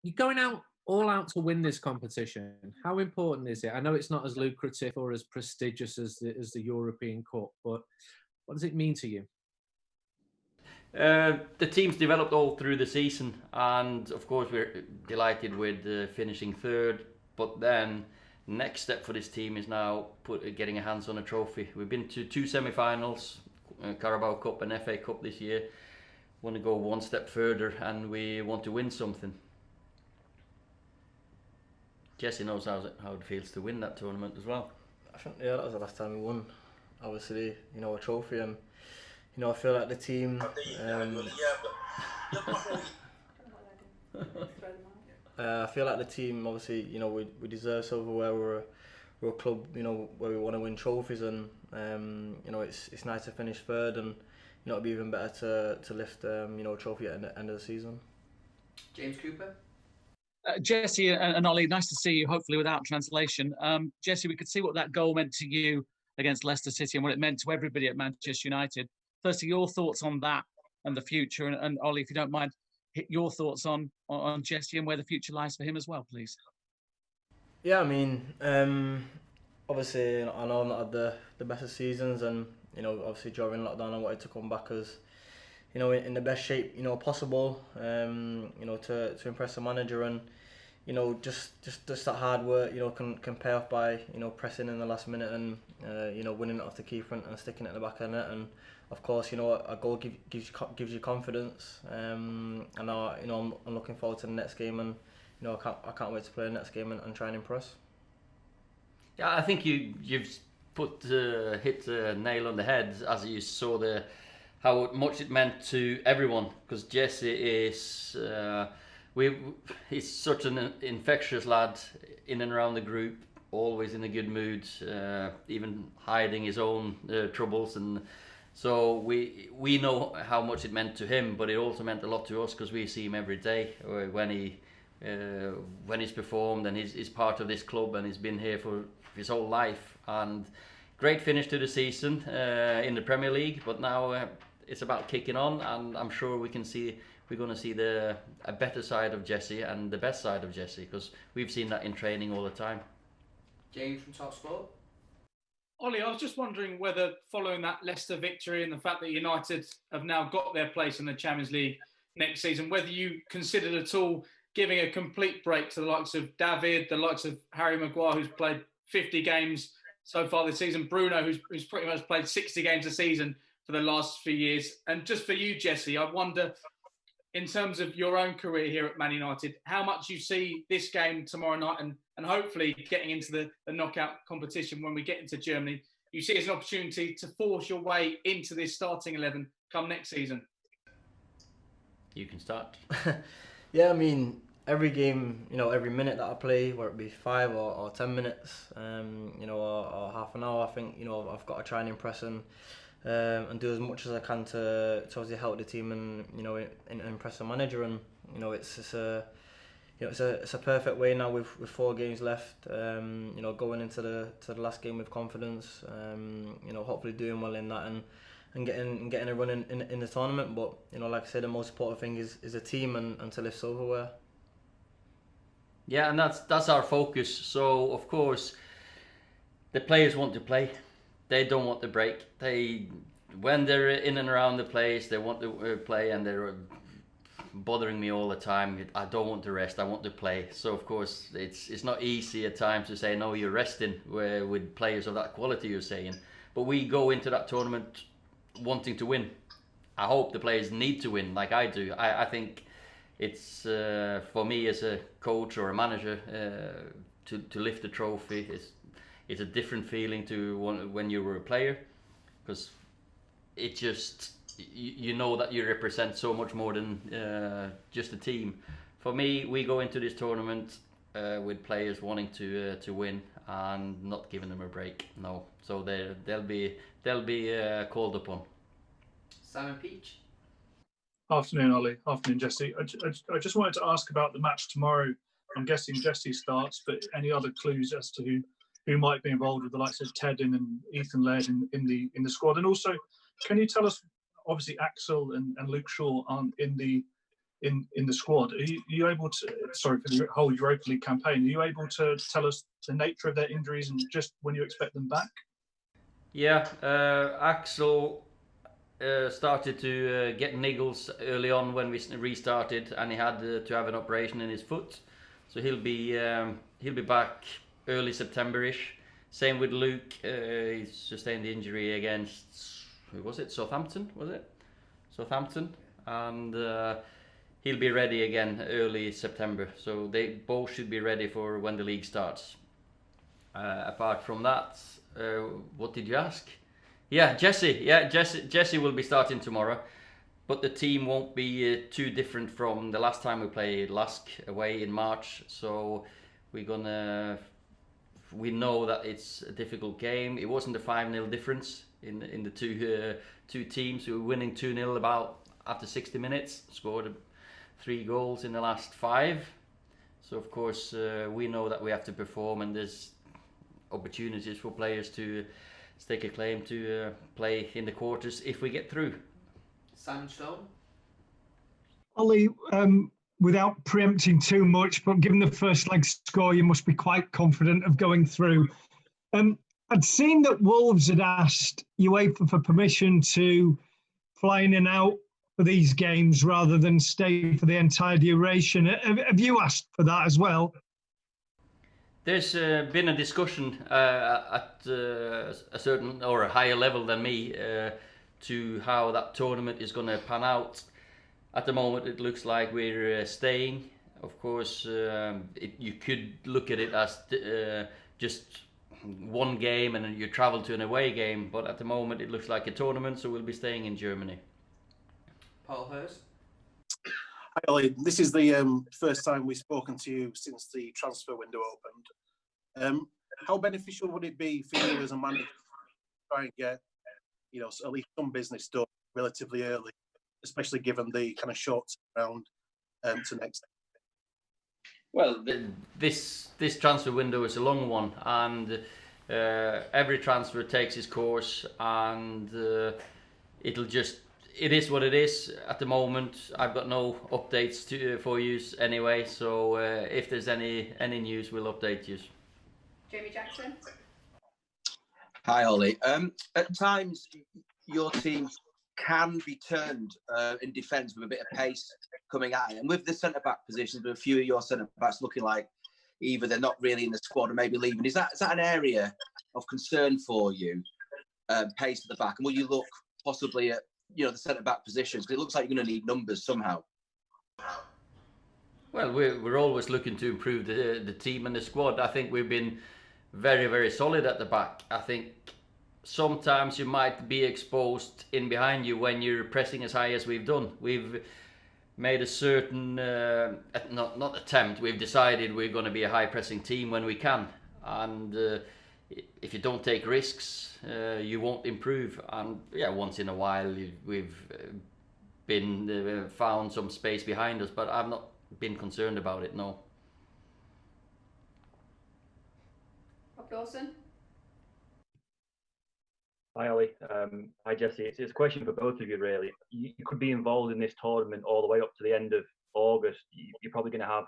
you're going out all out to win this competition. How important is it? I know it's not as lucrative or as prestigious as the European Cup, but what does it mean to you? The team's developed all through the season, and of course we're delighted with finishing third. But then next step for this team is now getting a hands on a trophy. We've been to 2 semi-finals, Carabao Cup and FA Cup this year. Want to go one step further, and we want to win something. Jesse knows how it feels to win that tournament as well. I think that was the last time we won, obviously, a trophy, and I feel like the team. I feel like the team, obviously, we deserve silverware. We're a club, where we want to win trophies, and it's nice to finish third, and it'd be even better to lift a trophy at the end of the season. James Cooper. Jesse and Ollie, nice to see you, hopefully without translation. Jesse, we could see what that goal meant to you against Leicester City and what it meant to everybody at Manchester United. Firstly, your thoughts on that and the future, and Ollie, if you don't mind, hit your thoughts on Jesse and where the future lies for him as well, please. Yeah, I mean, obviously, I know I've not had the best of seasons, and obviously during lockdown I wanted to come back as in the best shape possible, to impress the manager, and just that hard work can pay off by pressing in the last minute and winning it off the keeper and sticking it in the back of the net, and of course a goal gives you confidence, and I'm looking forward to the next game, and I can't wait to play the next game and try and impress. Yeah, I think you've hit the nail on the head as you saw how much it meant to everyone, because Jesse is he's such an infectious lad in and around the group, always in a good mood, even hiding his own troubles, and so we know how much it meant to him, but it also meant a lot to us because we see him every day when he's performed, and he's part of this club and he's been here for his whole life. And great finish to the season in the Premier League, but now it's about kicking on, and I'm sure we're going to see a better side of Jesse and the best side of Jesse, because we've seen that in training all the time. James from Top Sport. Ollie, I was just wondering whether, following that Leicester victory and the fact that United have now got their place in the Champions League next season, whether you considered at all giving a complete break to the likes of David, the likes of Harry Maguire, who's played 50 games so far this season, Bruno, who's pretty much played 60 games a season for the last few years. And just for you, Jesse, I wonder, in terms of your own career here at Man United, how much you see this game tomorrow night and hopefully getting into the knockout competition when we get into Germany, you see as an opportunity to force your way into this starting 11 come next season? You can start. Yeah, I mean, every game, every minute that I play, whether it be 5 or 10 minutes, or half an hour, I think, I've got to try and impress and do as much as I can to obviously help the team and impress the manager. And it's a perfect way now with 4 games left. Going into the last game with confidence. Hopefully doing well in that and getting a run in the tournament. But like I said, the most important thing is a team and to lift silverware. Yeah, and that's our focus. So of course, the players want to play. They don't want to break. When they're in and around the place, they want to play, and they're bothering me all the time. I don't want to rest. I want to play. So of course, it's not easy at times to say no, you're resting with players of that quality you're saying. But we go into that tournament wanting to win. I hope the players need to win, like I do. I think it's for me as a coach or a manager to lift the trophy. It's a different feeling to when you were a player, because it just you know that you represent so much more than just a team. For me, we go into this tournament with players wanting to win and not giving them a break. No, so they'll be called upon. Simon Peach. Afternoon, Ollie. Afternoon, Jesse. I just wanted to ask about the match tomorrow. I'm guessing Jesse starts, but any other clues as to who might be involved with the likes of Ted and Ethan Laird in the squad? And also, can you tell us, obviously Axel and Luke Shaw aren't in the in the squad. Are you able to, sorry for the whole Europa League campaign, are you able to tell us the nature of their injuries and just when you expect them back? Yeah, Axel started to get niggles early on when we restarted, and he had to have an operation in his foot. So he'll be back early September-ish. Same with Luke. He sustained the injury against, who was it? Southampton, was it? Southampton, and he'll be ready again early September. So they both should be ready for when the league starts. Apart from that, what did you ask? Yeah, Jesse. Yeah, Jesse will be starting tomorrow, but the team won't be too different from the last time we played Lask away in March. So we know that it's a difficult game. It wasn't a 5-0 difference in the two teams. We were winning 2-0 about after 60 minutes. Scored 3 goals in the last 5. So of course we know that we have to perform, and there's opportunities for players to stake a claim to play in the quarters if we get through. Simon Stone. Ollie, without preempting too much, but given the first leg score, you must be quite confident of going through. I'd seen that Wolves had asked UEFA for permission to fly in and out for these games rather than stay for the entire duration. Have you asked for that as well? There's been a discussion at a certain or a higher level than me to how that tournament is going to pan out. At the moment, it looks like we're staying. Of course, you could look at it as just one game and then you travel to an away game, but at the moment it looks like a tournament, so we'll be staying in Germany. Paul Hurst. Hi Ollie, this is the first time we've spoken to you since the transfer window opened. How beneficial would it be for you as a manager to try and get, at least some business done relatively early, especially given the kind of short round to next? Well, this transfer window is a long one, and every transfer takes its course, and it is what it is at the moment. I've got no updates for you anyway, so if there's any news, we'll update you. Jamie Jackson. Hi Ollie. At times, your team can be turned in defence with a bit of pace coming at it, and with the centre-back positions, with a few of your centre-backs looking like either they're not really in the squad or maybe leaving, is that an area of concern for you, pace at the back, and will you look possibly at the centre-back positions, because it looks like you're going to need numbers somehow? Well, we're always looking to improve the team and the squad. I think we've been very, very solid at the back. I think sometimes you might be exposed in behind you when you're pressing as high as we've done. We've made a certain, not attempt, we've decided we're going to be a high pressing team when we can. And if you don't take risks, you won't improve. And yeah, once in a while we've been found some space behind us, but I've not been concerned about it, no. Rob Dawson. Hi Ollie, hi Jesse. It's a question for both of you really. You could be involved in this tournament all the way up to the end of August. You're probably going to have,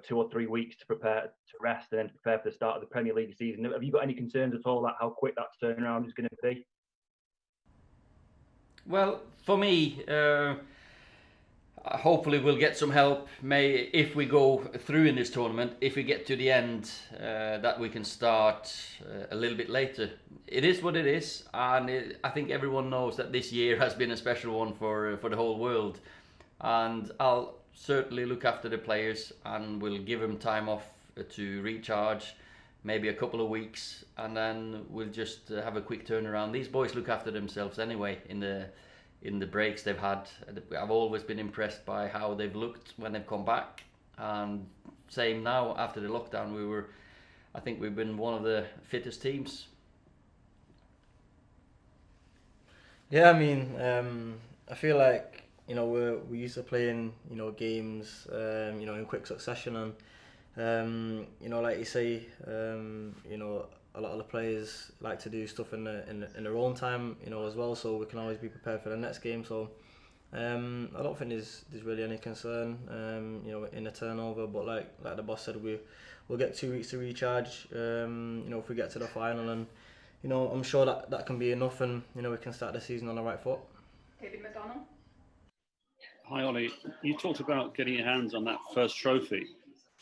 2 or 3 weeks to prepare, to rest, and then to prepare for the start of the Premier League season. Have you got any concerns at all about how quick that turnaround is going to be? Well, for me, hopefully we'll get some help. If we go through in this tournament, if we get to the end, that we can start a little bit later. It is what it is, and I think everyone knows that this year has been a special one for the whole world. And I'll certainly look after the players, and we'll give them time off to recharge, maybe a couple of weeks, and then we'll just have a quick turnaround. These boys look after themselves anyway in the breaks they've had. I've always been impressed by how they've looked when they've come back, and same now after the lockdown. I think we've been one of the fittest teams. Yeah, I mean, I feel like we're used to playing games in quick succession, and like you say, a lot of the players like to do stuff in their own time, as well, so we can always be prepared for the next game. So I don't think there's really any concern, in the turnover. But like the boss said, we'll get 2 weeks to recharge. If we get to the final, and I'm sure that can be enough, and we can start the season on the right foot. David McDonald. Hi Ollie, you talked about getting your hands on that first trophy.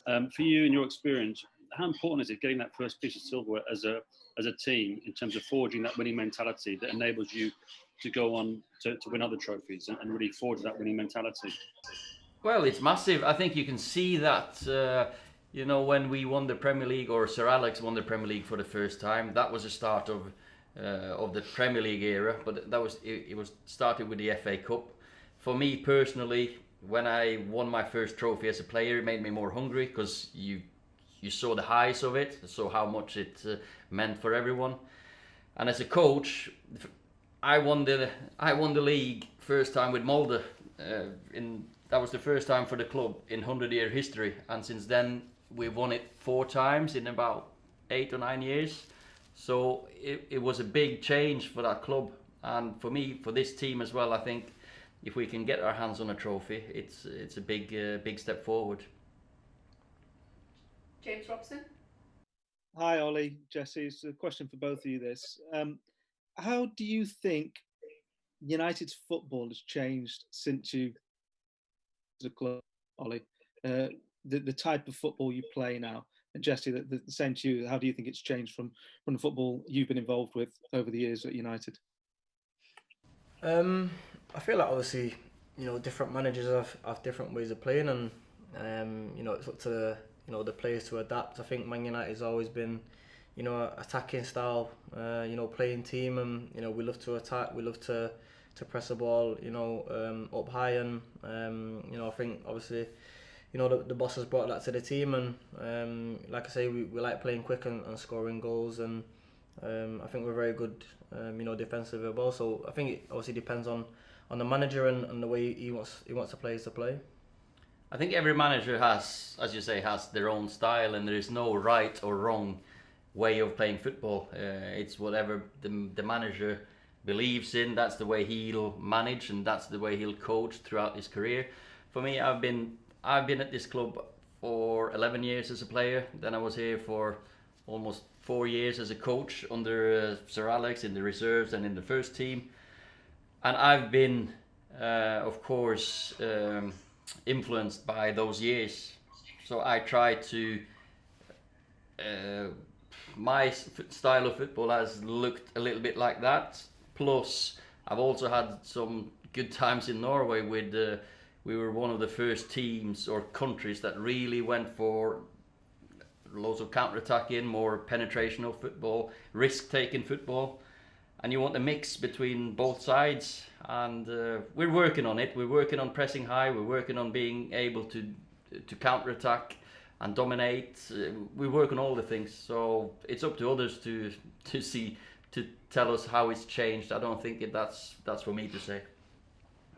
For you, in your experience, how important is it getting that first piece of silverware as a team in terms of forging that winning mentality that enables you to go on to win other trophies and really forge that winning mentality? Well, it's massive. I think you can see that, when we won the Premier League, or Sir Alex won the Premier League for the first time, that was the start of the Premier League era, but it was started with the FA Cup. For me personally, when I won my first trophy as a player, it made me more hungry, because you saw the highs of it, saw how much it meant for everyone. And as a coach, I won the league first time with Molde. That was the first time for the club in 100-year history, and since then we've won it 4 times in about 8 or 9 years. So it was a big change for that club, and for me, for this team as well. I think if we can get our hands on a trophy, it's a big step forward. James Robson. Hi Ollie, Jesse. It's a question for both of you. How do you think United's football has changed since you the club, Ollie? The type of football you play now, and Jesse, the same to you. How do you think it's changed from the football you've been involved with over the years at United? I feel like obviously, different managers have different ways of playing, and it's up to the players to adapt. I think Man United's always been, attacking style, playing team, and we love to attack. We love to press the ball, up high, and I think obviously, the boss has brought that to the team, and like I say, we like playing quick and scoring goals, and I think we're very good, defensively as well. So I think it obviously depends on the manager and the way he wants the players to play. I think every manager has, as you say, has their own style, and there is no right or wrong way of playing football. It's whatever the manager believes in. That's the way he'll manage, and that's the way he'll coach throughout his career. For me, I've been at this club for 11 years as a player. Then I was here for almost 4 years as a coach under Sir Alex in the reserves and in the first team. And I've been, of course, influenced by those years. So I try to, my style of football has looked a little bit like that. Plus, I've also had some good times in Norway with, we were one of the first teams or countries that really went for loads of counter-attacking, more penetrational football, risk-taking football. And you want a mix between both sides, and we're working on it. We're working on pressing high. We're working on being able to counter-attack and dominate. We work on all the things. So it's up to others to tell us how it's changed. I don't think that's for me to say.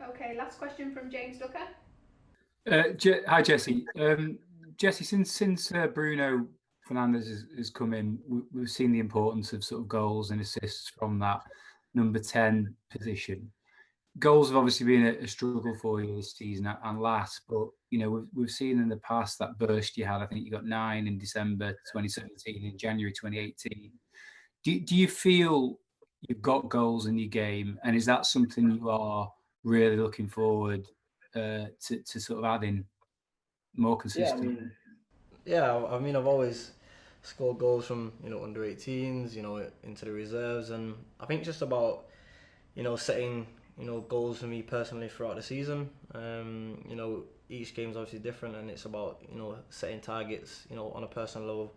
Okay, last question from James Ducker. Hi Jesse. Jesse, since Bruno Fernandes has come in, we've seen the importance of sort of goals and assists from that number 10 position. Goals have obviously been a struggle for you this season and last, but we've seen in the past that burst you had. I think you got 9 in December 2017, in January 2018. Do you feel you've got goals in your game, and is that something you are really looking forward to sort of adding more consistently? I mean, I've always scored goals from under 18s, into the reserves, and I think it's just about setting goals for me personally throughout the season. Each game's obviously different, and it's about setting targets on a personal level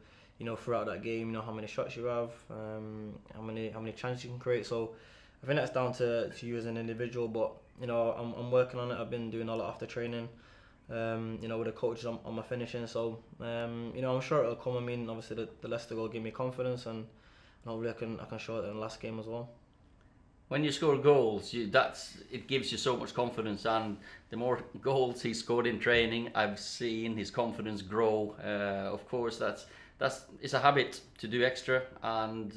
throughout that game. How many shots you have, how many chances you can create. So I think that's down to you as an individual, but I'm working on it. I've been doing a lot after training, with the coaches on my finishing. So I'm sure it'll come. I mean, obviously the Leicester goal gave me confidence, and hopefully I can show it in the last game as well. When you score goals, it gives you so much confidence, and the more goals he scored in training, I've seen his confidence grow. Of course, it's a habit to do extra, and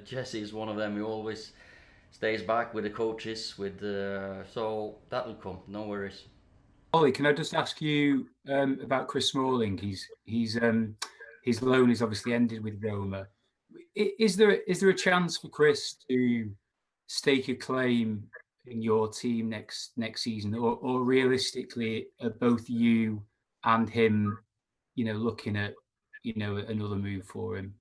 Jesse is one of them who always stays back with the coaches. So that'll come. No worries. Ollie, can I just ask you about Chris Smalling? His loan is obviously ended with Roma. Is there a chance for Chris to stake a claim in your team next season, or realistically, are both you and him, looking at another move for him?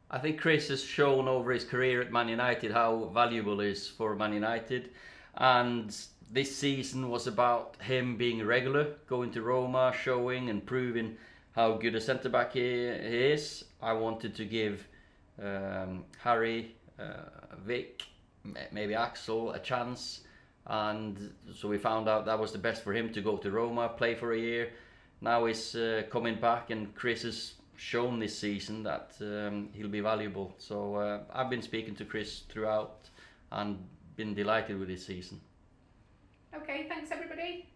I think Chris has shown over his career at Man United how valuable he is for Man United, and this season was about him being regular, going to Roma, showing and proving how good a centre-back he is. I wanted to give Harry, Vic, maybe Axel a chance, and so we found out that was the best for him to go to Roma, play for a year. Now he's coming back, and Chris has shown this season that he'll be valuable. So I've been speaking to Chris throughout and been delighted with this season. Okay, thanks everybody.